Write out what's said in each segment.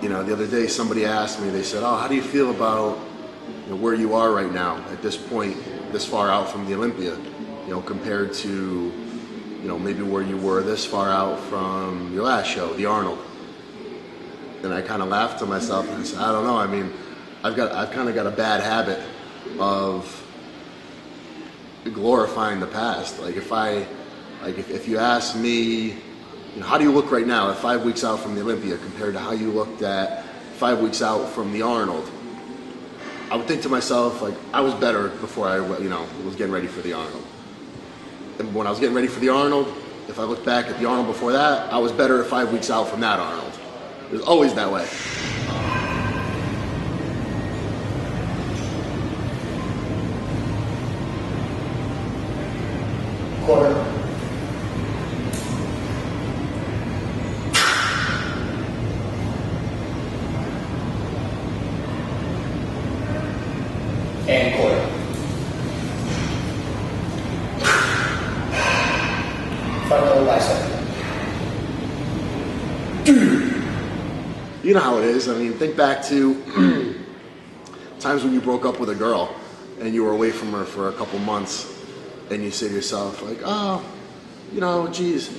You know, the other day somebody asked me, they said, oh, how do you feel about, you know, where you are right now at this point, this far out from the Olympia, you know, compared to, you know, maybe where you were this far out from your last show, the Arnold. And I kind of laughed to myself and I said, I don't know. I mean, I've kind of got a bad habit of glorifying the past. Like if you ask me, you know, how do you look right now at 5 weeks out from the Olympia compared to how you looked at 5 weeks out from the Arnold? I would think to myself, like, I was better before I, you know, was getting ready for the Arnold. And when I was getting ready for the Arnold, if I look back at the Arnold before that, I was better at 5 weeks out from that Arnold. It was always that way. Quarter. And quarter. Front double bicep. You know how it is. I mean, think back to times when you broke up with a girl and you were away from her for a couple months and you say to yourself, like, oh, you know, geez,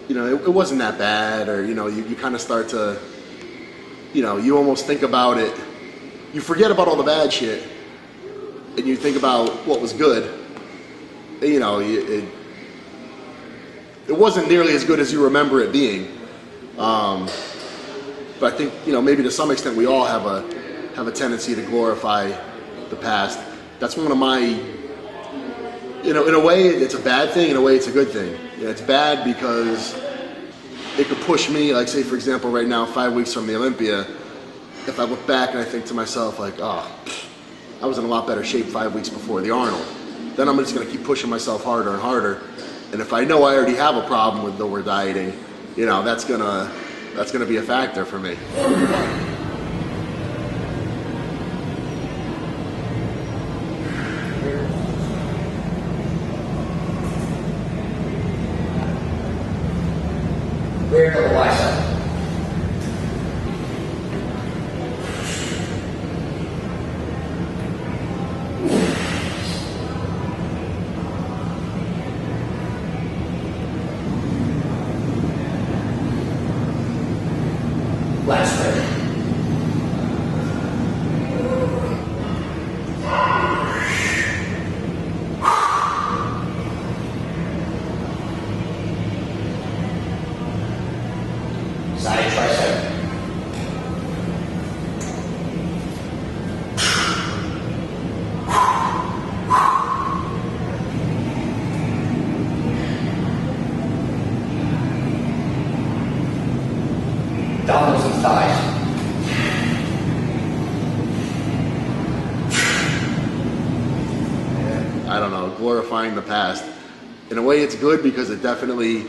you know, it wasn't that bad. Or, you know, you kind of start to, you know, you almost think about it. You forget about all the bad shit and you think about what was good. And, you know, it wasn't nearly as good as you remember it being. But I think, you know, maybe to some extent we all have a tendency to glorify the past. That's one of my, you know, in a way it's a bad thing, in a way it's a good thing. You know, it's bad because it could push me, like say for example right now, 5 weeks from the Olympia, if I look back and I think to myself like, oh, I was in a lot better shape 5 weeks before the Arnold. Then I'm just gonna keep pushing myself harder and harder. And if I know I already have a problem with lower dieting, you know, that's gonna be a factor for me. Rear double bicep. Last spread. Side tricep. Abdominals and thighs. I don't know, glorifying the past. In a way it's good because it definitely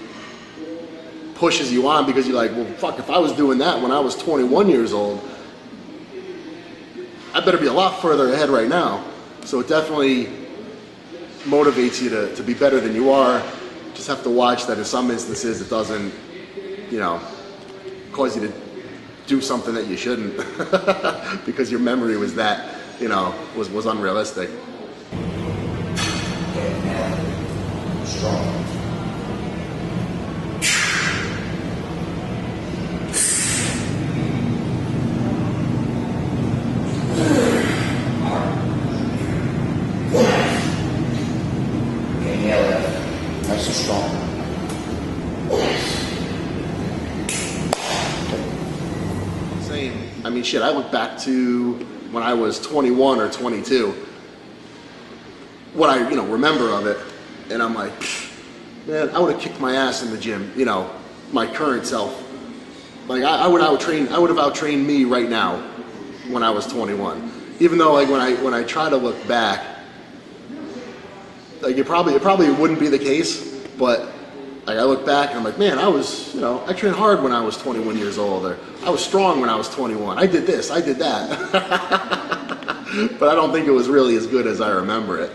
pushes you on, because you're like, well, fuck, if I was doing that when I was 21 years old, I better be a lot further ahead right now. So it definitely motivates you to be better than you are. Just have to watch that in some instances it doesn't, you know, cause you to do something that you shouldn't because your memory was that, you know, was unrealistic. Strong. Okay, nail it. Nice and strong. Same. I mean, shit, I look back to when I was 21 or 22, what I, you know, remember of it, and I'm like, man, I would have kicked my ass in the gym, you know, my current self. Like I would have outtrained me right now when I was 21. Even though like when I try to look back, like it probably wouldn't be the case, but like I look back and I'm like, man, I was, you know, I trained hard when I was 21 years old, or I was strong when I was 21. I did this, I did that. But I don't think it was really as good as I remember it.